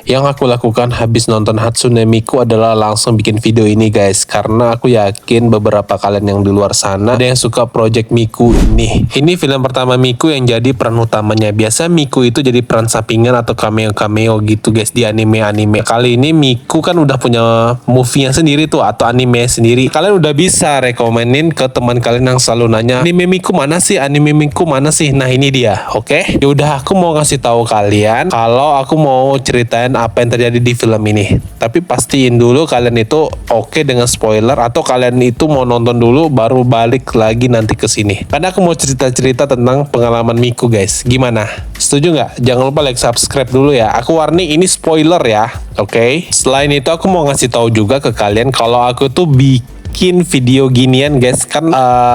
Yang aku lakukan habis nonton Hatsune Miku adalah langsung bikin video ini guys, karena aku yakin beberapa kalian yang di luar sana ada yang suka project Miku ini. Ini film pertama Miku yang jadi peran utamanya. Biasa Miku itu jadi peran sampingan atau cameo-cameo gitu guys di anime-anime. Kali ini Miku kan udah punya movie-nya sendiri tuh atau anime sendiri. Kalian udah bisa rekomenin ke teman kalian yang selalu nanya, anime Miku mana sih? Anime Miku mana sih? Nah ini dia, oke? Yaudah, aku mau ngasih tahu kalian kalau aku mau ceritain apa yang terjadi di film ini. Tapi pastiin dulu kalian itu oke dengan spoiler atau kalian itu mau nonton dulu baru balik lagi nanti ke sini. Karena aku mau cerita-cerita tentang pengalaman Miku guys. Gimana? Setuju nggak? Jangan lupa like, subscribe dulu ya. Aku warning ini spoiler ya. Oke? Selain itu aku mau ngasih tahu juga ke kalian kalau aku tuh bikin video ginian guys kan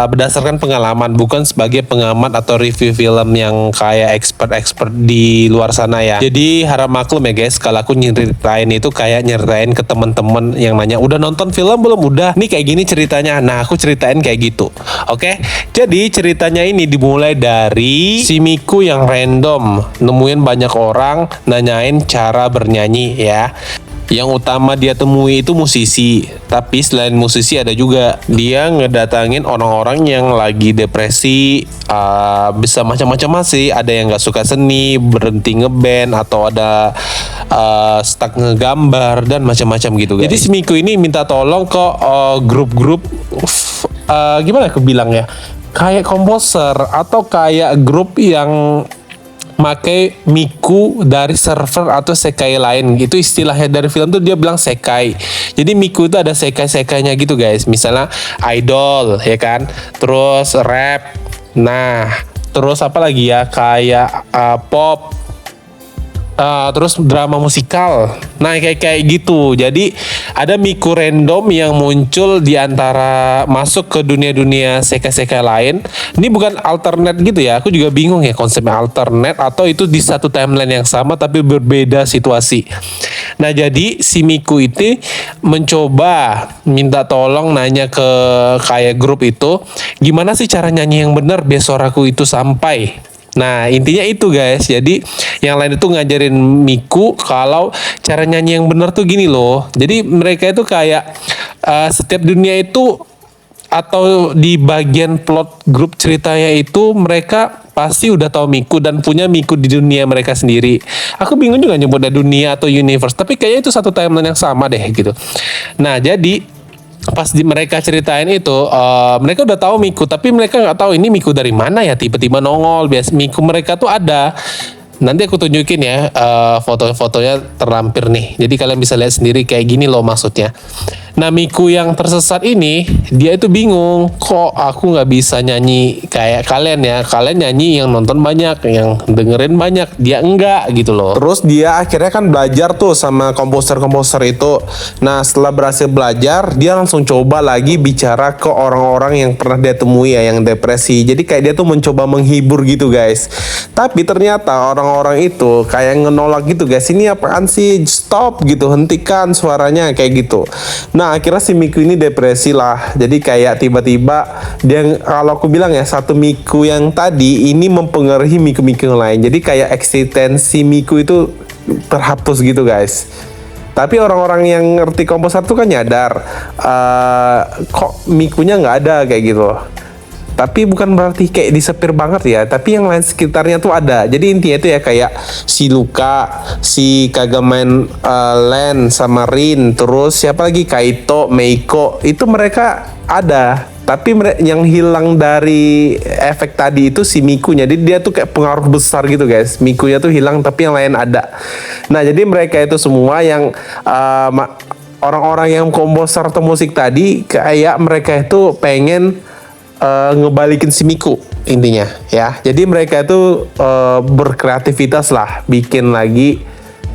berdasarkan pengalaman, bukan sebagai pengamat atau review film yang kayak expert di luar sana ya. Jadi harap maklum ya guys kalau aku nyeritain itu kayak nyeritain ke temen-temen yang nanya udah nonton film belum, udah nih kayak gini ceritanya. Nah aku ceritain kayak gitu. Oke, jadi ceritanya ini dimulai dari si Miku yang random nemuin banyak orang nanyain cara bernyanyi ya. Yang utama dia temui itu musisi, tapi selain musisi ada juga dia ngedatangin orang-orang yang lagi depresi, bisa macam-macam sih. Ada yang nggak suka seni, berhenti ngeband, atau ada stuck ngegambar dan macam-macam gitu guys. Jadi si Miku ini minta tolong ke grup-grup, gimana aku bilang ya, kayak komposer atau kayak grup yang pakai Miku dari server atau sekai lain gitu. Istilahnya dari film tuh dia bilang sekai. Jadi Miku itu ada sekai-sekainya gitu guys. Misalnya idol ya kan, terus rap, nah terus apa lagi ya, kayak pop, terus drama musikal. Nah kayak gitu. Jadi ada Miku random yang muncul di antara masuk ke dunia-dunia seka-seka lain. Ini bukan alternate gitu ya. Aku juga bingung ya konsepnya alternate atau itu di satu timeline yang sama tapi berbeda situasi. Nah jadi si Miku itu mencoba minta tolong nanya ke kayak grup itu, gimana sih cara nyanyi yang benar biar suaraku itu sampai. Nah intinya itu guys. Jadi yang lain itu ngajarin Miku kalau cara nyanyi yang benar tuh gini loh. Jadi mereka itu kayak setiap dunia itu atau di bagian plot grup ceritanya itu mereka pasti udah tahu Miku dan punya Miku di dunia mereka sendiri. Aku bingung juga nyebutnya dunia atau universe, tapi kayaknya itu satu timeline yang sama deh gitu. Nah jadi pas mereka ceritain itu mereka udah tahu Miku tapi mereka nggak tahu ini Miku dari mana ya, tiba-tiba nongol. Biasa Miku mereka tuh ada, nanti aku tunjukin ya, foto-fotonya terlampir nih, jadi kalian bisa lihat sendiri kayak gini loh maksudnya. Nah Miku yang tersesat ini dia itu bingung, kok aku nggak bisa nyanyi kayak kalian ya, kalian nyanyi yang nonton banyak, yang dengerin banyak, dia enggak gitu loh. Terus dia akhirnya kan belajar tuh sama komposer-komposer itu. Nah setelah berhasil belajar dia langsung coba lagi bicara ke orang-orang yang pernah dia temui ya, yang depresi. Jadi kayak dia tuh mencoba menghibur gitu guys. Tapi ternyata orang-orang itu kayak ngenolak gitu guys, ini apaan sih, stop gitu, hentikan suaranya kayak gitu. Nah akhirnya si Miku ini depresi lah. Jadi kayak tiba-tiba dia, kalau aku bilang ya, satu Miku yang tadi ini mempengaruhi Miku-Miku yang lain. Jadi kayak eksistensi Miku itu terhapus gitu guys. Tapi orang-orang yang ngerti komposer tuh kan nyadar kok Mikunya nggak ada kayak gitu. Tapi bukan berarti kayak disepir banget ya, tapi yang lain sekitarnya tuh ada. Jadi intinya itu ya kayak si Luka, si Kagamain Len sama Rin, terus siapa lagi, Kaito, Meiko, itu mereka ada. Tapi yang hilang dari efek tadi itu si Mikunya. Jadi dia tuh kayak pengaruh besar gitu guys. Mikunya tuh hilang tapi yang lain ada. Nah jadi mereka itu semua yang orang-orang yang komposer atau musik tadi, kayak mereka itu pengen ngebalikin si Miku intinya ya. Jadi mereka itu berkreativitas lah, bikin lagi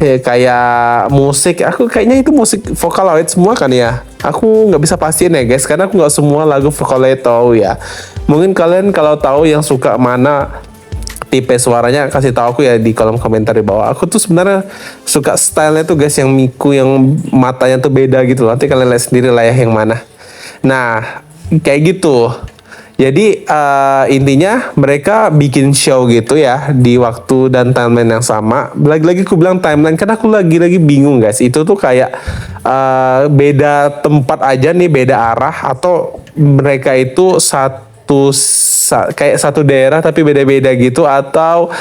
kayak musik. Aku kayaknya itu musik Vocaloid semua kan ya. Aku nggak bisa pastiin ya guys, karena aku nggak semua lagu Vocaloid tahu ya. Mungkin kalian kalau tahu yang suka mana tipe suaranya, kasih tahu aku ya di kolom komentar di bawah. Aku tuh sebenarnya suka stylenya tuh guys, yang Miku yang matanya tuh beda gitu. Nanti kalian lihat sendiri lah ya yang mana. Nah kayak gitu. Jadi intinya mereka bikin show gitu ya di waktu dan timeline yang sama. Lagi-lagi aku bilang timeline karena aku lagi-lagi bingung guys. Itu tuh kayak beda tempat aja nih, beda arah, atau mereka itu kayak satu daerah tapi beda-beda gitu, atau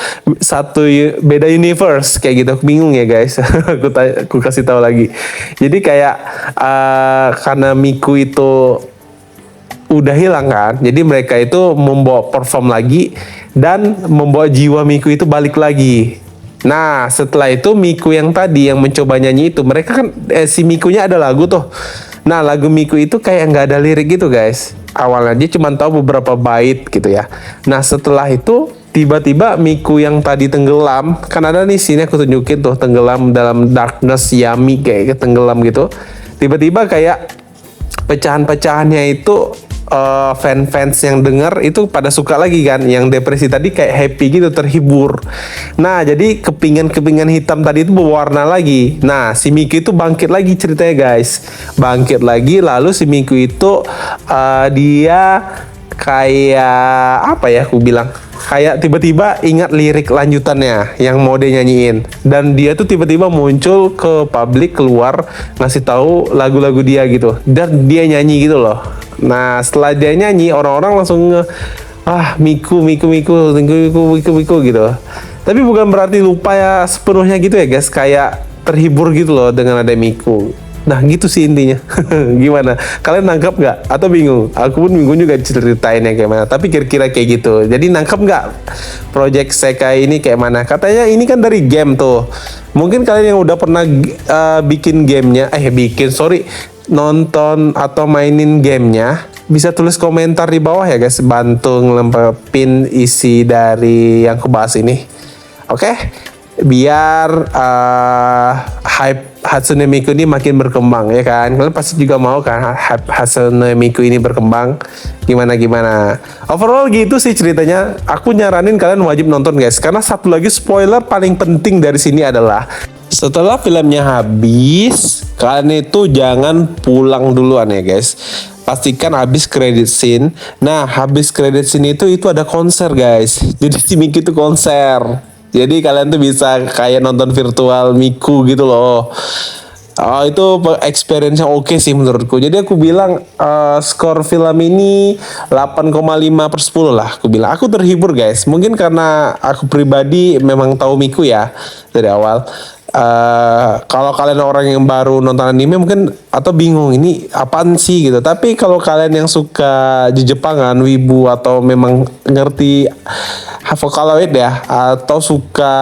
beda universe kayak gitu. Aku bingung ya guys. Aku kasih tahu lagi. Jadi kayak karena Miku itu udah hilang kan, jadi mereka itu membawa perform lagi dan membawa jiwa Miku itu balik lagi. Nah setelah itu Miku yang tadi yang mencoba nyanyi itu, mereka kan si Mikunya ada lagu tuh. Nah lagu Miku itu kayak nggak ada lirik gitu guys. Awalnya dia cuma tahu beberapa bait gitu ya. Nah setelah itu tiba-tiba Miku yang tadi tenggelam, kan ada nih sini aku tunjukin tuh, tenggelam dalam darkness, yami kayak tenggelam gitu. Tiba-tiba kayak pecahan-pecahannya itu fans yang denger itu pada suka lagi kan, yang depresi tadi kayak happy gitu, terhibur. Nah jadi kepingan hitam tadi itu berwarna lagi. Nah si Miku itu bangkit lagi ceritanya guys, bangkit lagi. Lalu si Miku itu dia kayak apa ya, aku bilang kayak tiba-tiba ingat lirik lanjutannya yang mau dia nyanyiin, dan dia tuh tiba-tiba muncul ke publik, keluar ngasih tahu lagu-lagu dia gitu, dan dia nyanyi gitu loh. Nah setelah dia nyanyi, orang-orang langsung Miku gitu. Tapi bukan berarti lupa ya sepenuhnya gitu ya guys, kayak terhibur gitu loh dengan ada Miku. Nah gitu sih intinya. Gimana? Kalian nangkap nggak? Atau bingung? Aku pun bingung juga ceritainnya kayak mana. Tapi kira-kira kayak gitu. Jadi nangkap nggak Project Sekai ini kayak mana? Katanya ini kan dari game tuh. Mungkin kalian yang udah pernah bikin gamenya, nonton atau mainin gamenya, bisa tulis komentar di bawah ya guys. Bantu ngelempepin isi dari yang aku bahas ini. Oke? Biar hype Hatsune Miku ini makin berkembang ya kan. Kalian pasti juga mau kan hype Hatsune Miku ini berkembang. Gimana. Overall gitu sih ceritanya. Aku nyaranin kalian wajib nonton guys. Karena satu lagi spoiler paling penting dari sini adalah setelah filmnya habis, kalian itu jangan pulang duluan ya guys. Pastikan habis credit scene. Nah habis credit scene itu ada konser guys. Jadi si Miku itu konser. Jadi kalian tuh bisa kayak nonton virtual Miku gitu loh. Itu experience yang oke sih menurutku. Jadi aku bilang skor film ini 8,5/10 lah. Aku bilang aku terhibur guys. Mungkin karena aku pribadi memang tahu Miku ya dari awal. Kalau kalian orang yang baru nonton anime mungkin atau bingung ini apaan sih gitu. Tapi kalau kalian yang suka di Jepangan, wibu, atau memang ngerti Vocaloid ya, atau suka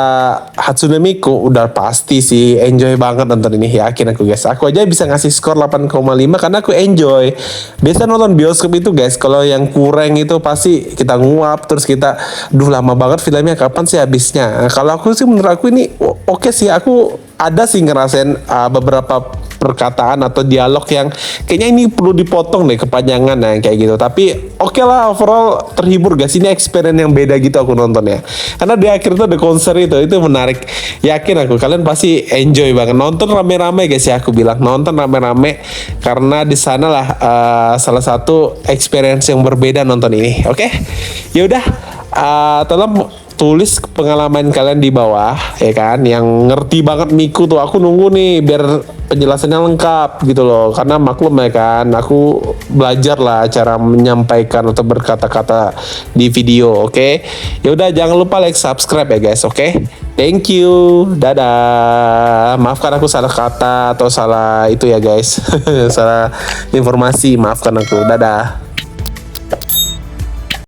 Hatsune Miku, udah pasti sih enjoy banget nonton ini, yakin aku guys. Aku aja bisa ngasih skor 8,5 karena aku enjoy. Biasa nonton bioskop itu guys, kalau yang kurang itu pasti kita nguap, terus kita lama banget filmnya, kapan sih habisnya. Nah, kalau aku sih menurut aku ini oke sih. Aku ada sih ngerasain beberapa perkataan atau dialog yang kayaknya ini perlu dipotong deh kepanjangan yang kayak gitu. Tapi oke lah, overall terhibur guys. Ini experience yang beda gitu aku nonton ya. Karena di akhir tuh ada konser itu menarik. Yakin aku kalian pasti enjoy banget. Nonton rame-rame guys ya, aku bilang nonton rame-rame karena di sana lah salah satu experience yang berbeda nonton ini. Oke? Ya udah, tolong tulis pengalaman kalian di bawah ya kan, yang ngerti banget Miku tuh. Aku nunggu nih biar penjelasannya lengkap gitu loh, karena maklum ya kan, aku belajar lah cara menyampaikan atau berkata-kata di video. Oke? Ya udah, jangan lupa like, subscribe ya guys. Oke? Thank you, dadah. Maafkan aku salah kata atau salah itu ya guys. Salah informasi, maafkan aku. Dadah.